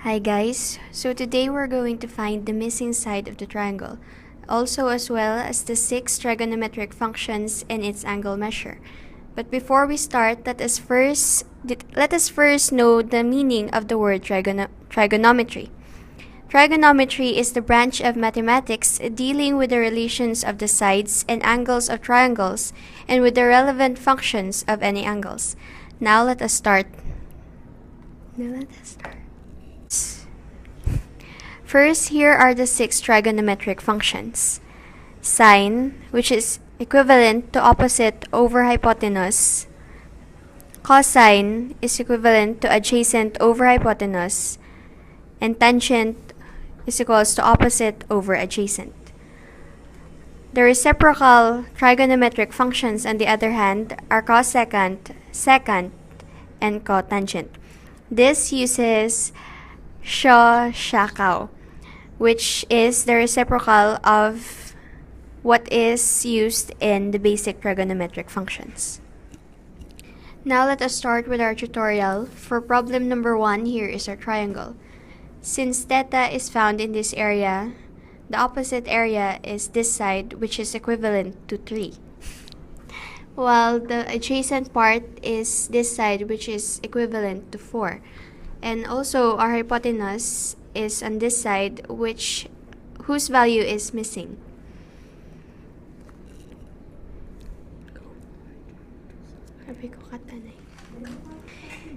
Hi guys, so today we're going to find the missing side of the triangle, also as well as the 6 trigonometric functions and its angle measure. But before we start, let us first know the meaning of the word trigonometry. Trigonometry is the branch of mathematics dealing with the relations of the sides and angles of triangles and with the relevant functions of any angles. Now let us start. First, here are the 6 trigonometric functions. Sine, which is equivalent to opposite over hypotenuse. Cosine is equivalent to adjacent over hypotenuse. And tangent is equals to opposite over adjacent. The reciprocal trigonometric functions, on the other hand, are cosecant, secant, and cotangent. This uses shakaw, which is the reciprocal of what is used in the basic trigonometric functions. Now let us start with our tutorial. For problem number 1, here is our triangle. Since theta is found in this area, the opposite area is this side, which is equivalent to 3. While the adjacent part is this side, which is equivalent to 4. And also our hypotenuse is on this side, whose value is missing.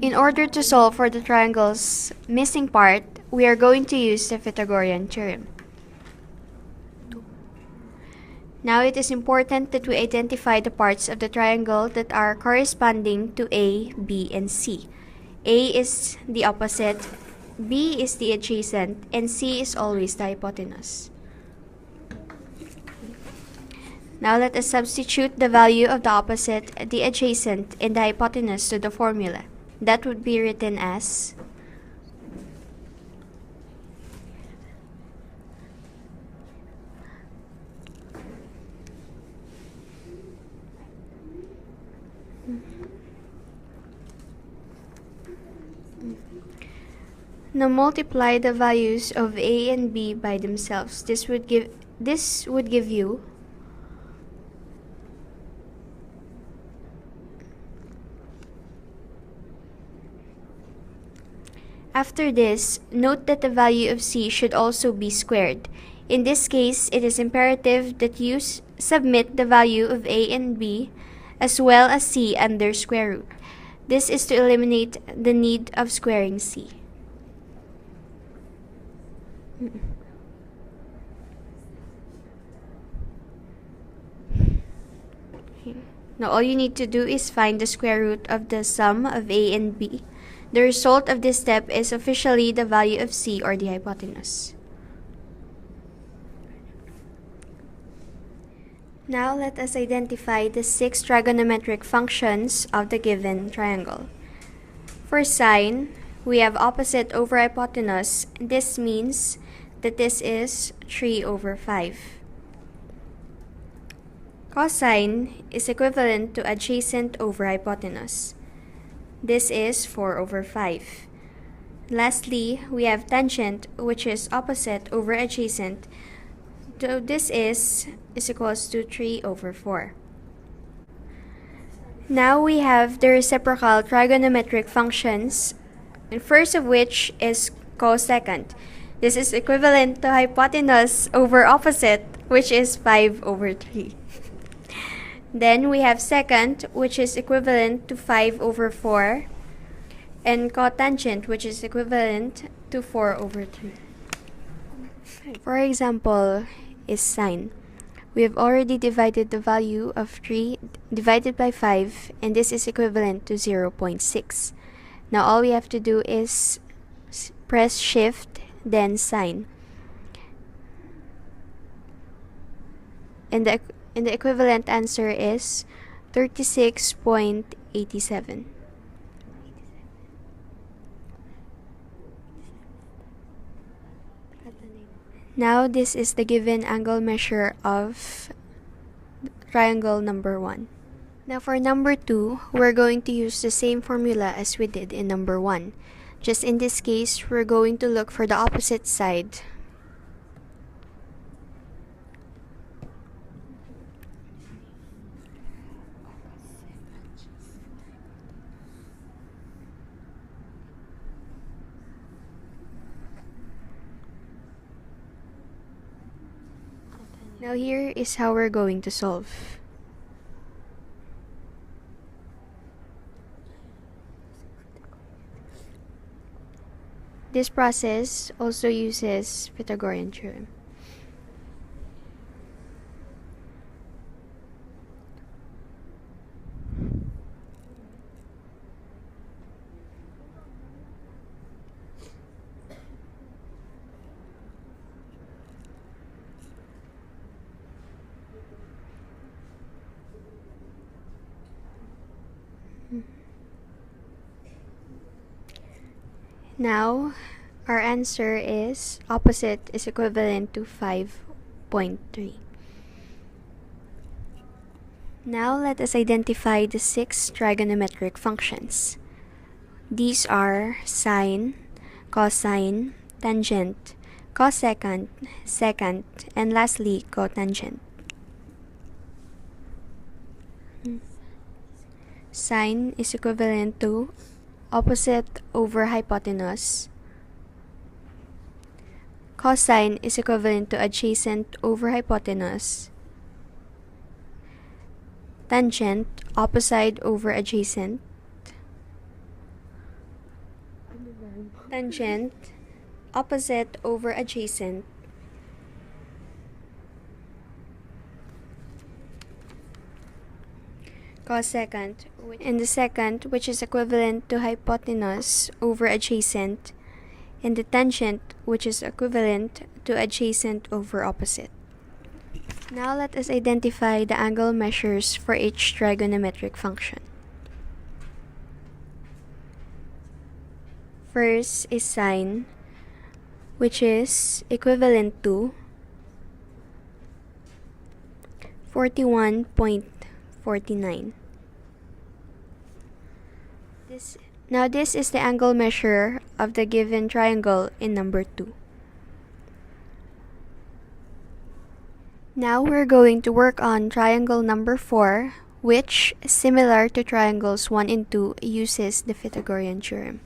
In order to solve for the triangle's missing part, we are going to use the Pythagorean theorem. Now it is important that we identify the parts of the triangle that are corresponding to A, B, and C. A is the opposite, B is the adjacent, and C is always the hypotenuse. Now let us substitute the value of the opposite, the adjacent, and the hypotenuse to the formula. That would be written as Now multiply the values of A and B by themselves. This would give you After this, note that the value of C should also be squared. In this case, it is imperative that you submit the value of A and B as well as C under square root. This is to eliminate the need of squaring C. Now all you need to do is find the square root of the sum of A and B. The result of this step is officially the value of C, or the hypotenuse. Now let us identify the 6 trigonometric functions of the given triangle. For sine, we have opposite over hypotenuse. This means that this is 3 over 5. Cosine is equivalent to adjacent over hypotenuse. This is 4 over 5. Lastly, we have tangent, which is opposite over adjacent. So this is equals to 3 over 4. Now we have the reciprocal trigonometric functions, and first of which is cosecant. This is equivalent to hypotenuse over opposite, which is 5 over 3. Then we have secant, which is equivalent to 5 over 4, and cotangent, which is equivalent to 4 over 3. For example, is sine. We have already divided the value of 3 divided by 5, and this is equivalent to 0.6. Now all we have to do is press shift, then sine. And the equivalent answer is 36.87. Now this is the given angle measure of triangle number 1. Now for number 2, we're going to use the same formula as we did in number 1. Just in this case, we're going to look for the opposite side. Now here is how we're going to solve. This process also uses Pythagorean theorem. Now, our answer is opposite is equivalent to 5.3. Now, let us identify the 6 trigonometric functions. These are sine, cosine, tangent, cosecant, secant, and lastly, cotangent. Sine is equivalent to opposite over hypotenuse. Cosine is equivalent to adjacent over hypotenuse. Tangent, opposite over adjacent. Tangent, opposite over adjacent. Cosecant, and the secant, which is equivalent to hypotenuse over adjacent, and the tangent, which is equivalent to adjacent over opposite. Now let us identify the angle measures for each trigonometric function. First is sine, which is equivalent to 41.49. Now this is the angle measure of the given triangle in number 2. Now we're going to work on triangle number 4, which, similar to triangles 1 and 2, uses the Pythagorean theorem.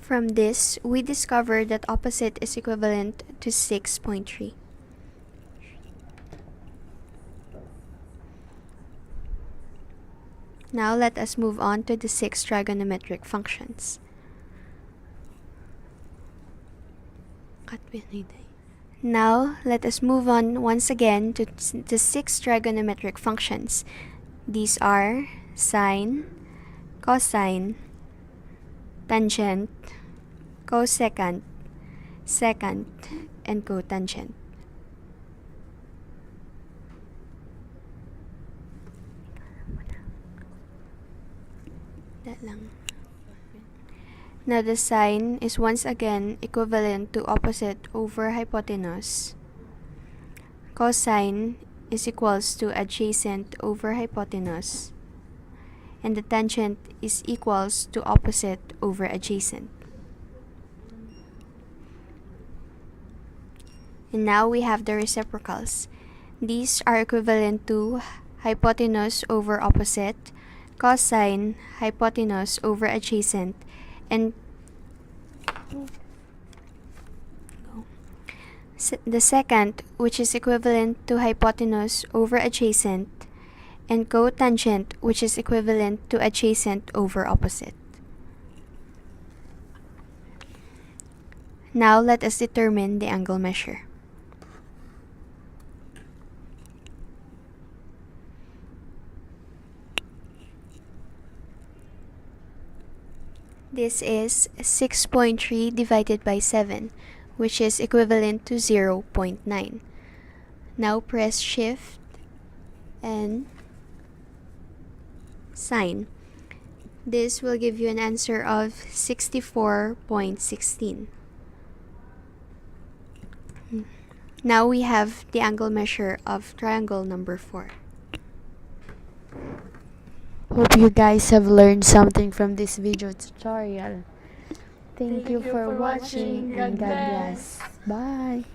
From this, we discover that opposite is equivalent to 6.3. Now let us move on to the 6 trigonometric functions. Now let us move on once again to the 6 trigonometric functions. These are sine, cosine, tangent, cosecant, secant, and cotangent. Now the sine is once again equivalent to opposite over hypotenuse. Cosine is equals to adjacent over hypotenuse. And the tangent is equals to opposite over adjacent. And now we have the reciprocals. These are equivalent to hypotenuse over opposite, cosine, hypotenuse over adjacent, and the secant, which is equivalent to hypotenuse over adjacent, and cotangent, which is equivalent to adjacent over opposite. Now let us determine the angle measure. This is 6.3 divided by 7, which is equivalent to 0.9. Now press Shift and sign. This will give you an answer of 64.16. Now we have the angle measure of triangle number 4. Hope you guys have learned something from this video tutorial. Thank you for watching and God bless. Bye.